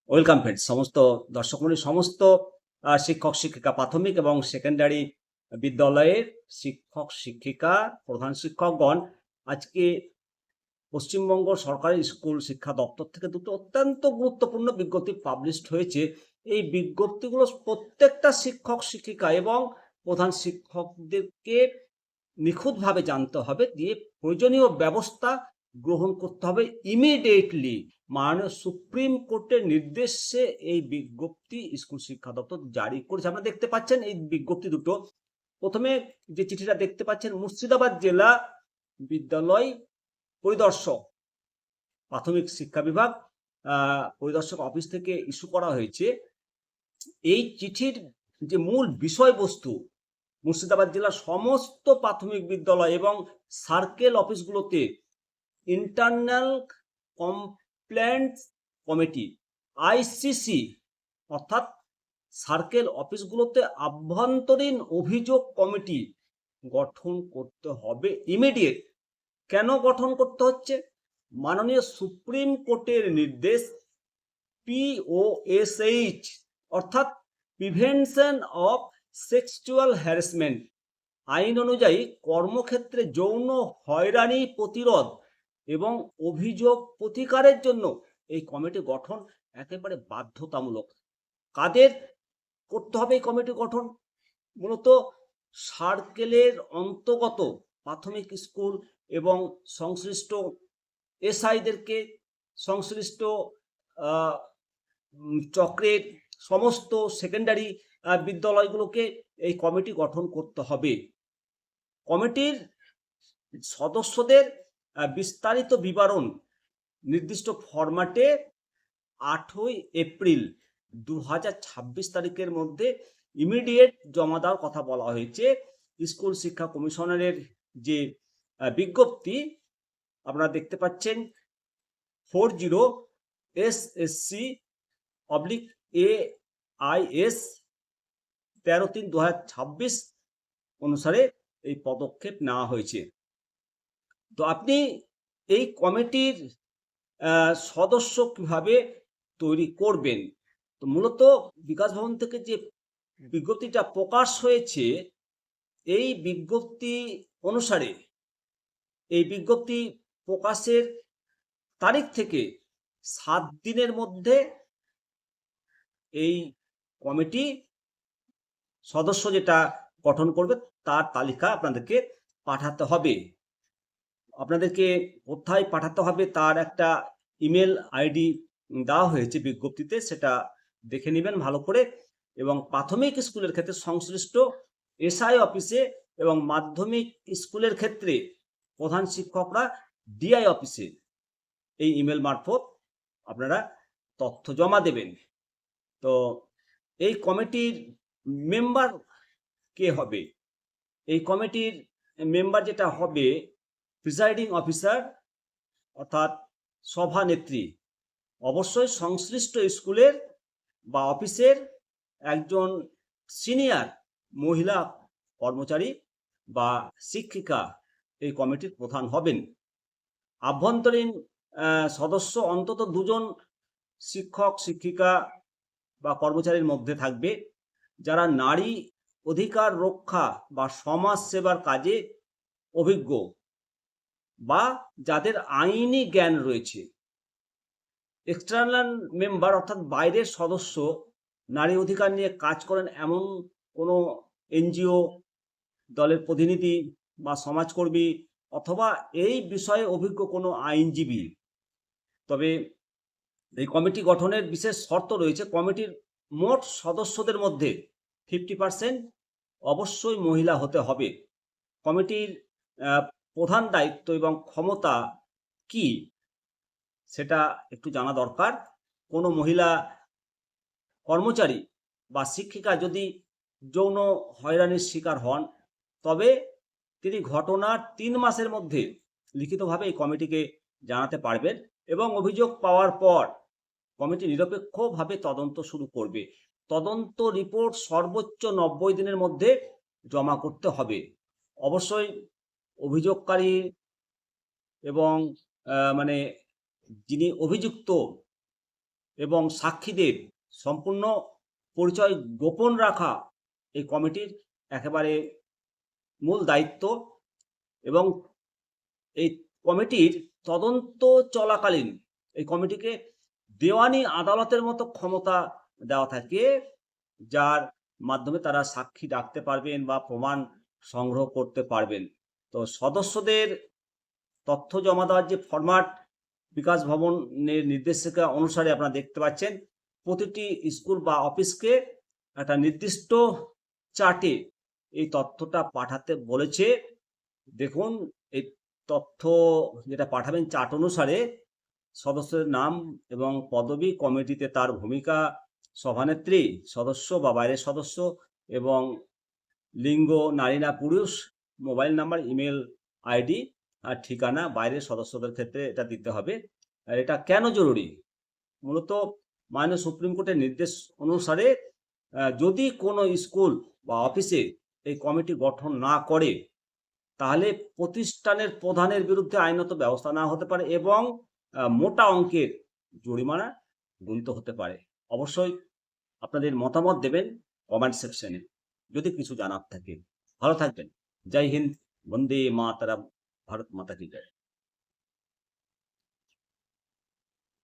Welcome friends, সমস্ত দর্শক মণ্ডলী, সমস্ত শিক্ষক শিক্ষিকা, প্রাথমিক এবং সেকেন্ডারি বিদ্যালয়ের শিক্ষক শিক্ষিকা, প্রধান শিক্ষকগণ, আজকে পশ্চিমবঙ্গ সরকারি স্কুল শিক্ষা দপ্তর থেকে দুটো অত্যন্ত গুরুত্বপূর্ণ বিজ্ঞপ্তি পাবলিশড হয়েছে। এই বিজ্ঞপ্তিগুলো প্রত্যেকটা শিক্ষক শিক্ষিকা এবং প্রধান শিক্ষকদেরকে নিখুঁতভাবে জানতে হবে, দিয়ে প্রয়োজনীয় ব্যবস্থা গ্রহণ করতে হবে ইমিডিয়েটলি। মাননীয় সুপ্রিম কোর্টের নির্দেশে এই বিজ্ঞপ্তি স্কুল শিক্ষা দপ্তর জারি করেছে। আপনারা দেখতে পাচ্ছেন এই বিজ্ঞপ্তি দুটো। প্রথমে যে চিঠিটা দেখতে পাচ্ছেন, মুর্শিদাবাদ জেলা বিদ্যালয় পরিদর্শক, প্রাথমিক শিক্ষা বিভাগ পরিদর্শক অফিস থেকে ইস্যু করা হয়েছে। এই চিঠির যে মূল বিষয়বস্তু, মুর্শিদাবাদ জেলার সমস্ত প্রাথমিক বিদ্যালয় এবং সার্কেল অফিসগুলোতে ইন্টারনাল কমপ্লেন্ট কমিটি আইসিসি, অর্থাৎ সার্কেল অফিসগুলোতে আভ্যন্তরীণ অভিযোগ কমিটি গঠন করতে হবে ইমিডিয়েট। কেন গঠন করতে হচ্ছে? মাননীয় সুপ্রিম কোর্টের নির্দেশ POSH, অর্থাৎ প্রিভেনশন অফ সেক্সুয়াল হ্যারাসমেন্ট আইন অনুযায়ী কর্মক্ষেত্রে যৌন হয়রানি প্রতিরোধ এবং অভিযোগ প্রতিকারের জন্য এই কমিটি গঠন একেবারে বাধ্যতামূলক। কাদের করতে হবে এই কমিটি গঠন? মূলত সার্কেলের অন্তর্গত প্রাথমিক স্কুল এবং সংশ্লিষ্ট এসআইদেরকে, সংশ্লিষ্ট চক্রের সমস্ত সেকেন্ডারি বিদ্যালয়গুলোকে এই কমিটি গঠন করতে হবে। কমিটির সদস্যদের বিস্তারিত বিবরণ নির্দিষ্ট ফরম্যাটে 8ই এপ্রিল 2026 তারিখের মধ্যে ইমিডিয়েট জমা দেওয়ার কথা বলা হয়েছে। স্কুল শিক্ষা কমিশনারের যে বিজ্ঞপ্তি আপনারা দেখতে পাচ্ছেন, 40 SSC AIS 13/3/2026 অনুসারে এই পদক্ষেপ নেওয়া হয়েছে। তো আপনি এই কমিটির সদস্য কিভাবে তৈরি করবেন? তো মূলত বিকাশ ভবন থেকে যে বিজ্ঞপ্তিটা প্রকাশ হয়েছে, এই বিজ্ঞপ্তি অনুসারে এই বিজ্ঞপ্তি প্রকাশের তারিখ থেকে 7 দিনের মধ্যে এই কমিটি সদস্য যেটা গঠন করবে তার তালিকা আপনাদেরকে পাঠাতে হবে। আপনাদেরকে কোথায় পাঠাতে হবে তার একটা ইমেল আইডি দেওয়া হয়েছে বিজ্ঞপ্তিতে, সেটা দেখে নেবেন ভালো করে। এবং প্রাথমিক স্কুলের ক্ষেত্রে সংশ্লিষ্ট এসআই অফিসে এবং মাধ্যমিক স্কুলের ক্ষেত্রে প্রধান শিক্ষকরা ডিআই অফিসে এই ইমেল মারফত আপনারা তথ্য জমা দেবেন। তো এই কমিটির মেম্বার কে হবে? এই কমিটির মেম্বার যেটা হবে, প্রিসাইডিং অফিসার অর্থাৎ সভানেত্রী, অবশ্যই সংশ্লিষ্ট স্কুলের বা অফিসের একজন সিনিয়র মহিলা কর্মচারী বা শিক্ষিকা এই কমিটির প্রধান হবেন। আভ্যন্তরীণ সদস্য অন্তত 2 জন শিক্ষক শিক্ষিকা বা কর্মচারীর মধ্যে থাকবে, যারা নারী অধিকার রক্ষা বা সমাজ সেবার কাজে অভিজ্ঞ বা যাদের আইনি জ্ঞান রয়েছে। এক্সটার্নাল মেম্বার অর্থাৎ বাইরের সদস্য নারী অধিকার নিয়ে কাজ করেন এমন কোনো এনজিও দলের প্রতিনিধি বা সমাজকর্মী অথবা এই বিষয়ে অভিজ্ঞ কোনো আইনজীবী। তবে এই কমিটি গঠনের বিশেষ শর্ত রয়েছে। কমিটির মোট সদস্যদের মধ্যে 50% অবশ্যই মহিলা হতে হবে। কমিটির প্রধান দায়িত্ব এবং ক্ষমতা কি সেটা একটু জানা দরকার। কোনো মহিলা কর্মচারী বা শিক্ষিকা যদি যৌন হয়রানির শিকার হন, তবে তিনি ঘটনার 3 মাসের মধ্যে লিখিতভাবে এই কমিটিকে জানাতে পারবেন এবং অভিযোগ পাওয়ার পর কমিটি নিরপেক্ষভাবে তদন্ত শুরু করবে। তদন্ত রিপোর্ট সর্বোচ্চ 90 দিনের মধ্যে জমা করতে হবে। অবশ্যই অভিযোগকারী এবং যিনি অভিযুক্ত এবং সাক্ষীদের সম্পূর্ণ পরিচয় গোপন রাখা এই কমিটির একেবারে মূল দায়িত্ব। এবং এই কমিটির তদন্ত চলাকালীন এই কমিটিকে দেওয়ানি আদালতের মতো ক্ষমতা দেওয়া থাকে, যার মাধ্যমে তারা সাক্ষী ডাকতে পারবেন বা প্রমাণ সংগ্রহ করতে পারবেন। তো সদস্যদের তথ্য জমা দেওয়ার যে ফরম্যাট বিকাশ ভবনের নির্দেশিকা অনুসারে আপনারা দেখতে পাচ্ছেন, প্রতিটি স্কুল বা অফিসকে একটা নির্দিষ্ট চার্টে এই তথ্যটা পাঠাতে বলেছে। দেখুন, এই তথ্য যেটা পাঠাবেন চার্ট অনুসারে সদস্যদের নাম এবং পদবি, কমিটিতে তার ভূমিকা, সভানেত্রী, সদস্য বা বাইরের সদস্য এবং লিঙ্গ নারী না পুরুষ, মোবাইল নাম্বার, ইমেল আইডি আর ঠিকানা বাইরের সদস্যদের ক্ষেত্রে এটা দিতে হবে। আর এটা কেন জরুরি? মূলত মাননীয় সুপ্রিম কোর্টের নির্দেশ অনুসারে যদি কোনো স্কুল বা অফিসে এই কমিটি গঠন না করে, তাহলে প্রতিষ্ঠানের প্রধানের বিরুদ্ধে আইনত ব্যবস্থা নেওয়া হতে পারে এবং মোটা অঙ্কের জরিমানা গুনতে হতে পারে। অবশ্যই আপনাদের মতামত দেবেন কমেন্ট সেকশনে যদি কিছু জানার থাকে। ভালো থাকবেন। জয় হিন্দ, বন্দে মাতরম, ভারত মাতা কি জয়।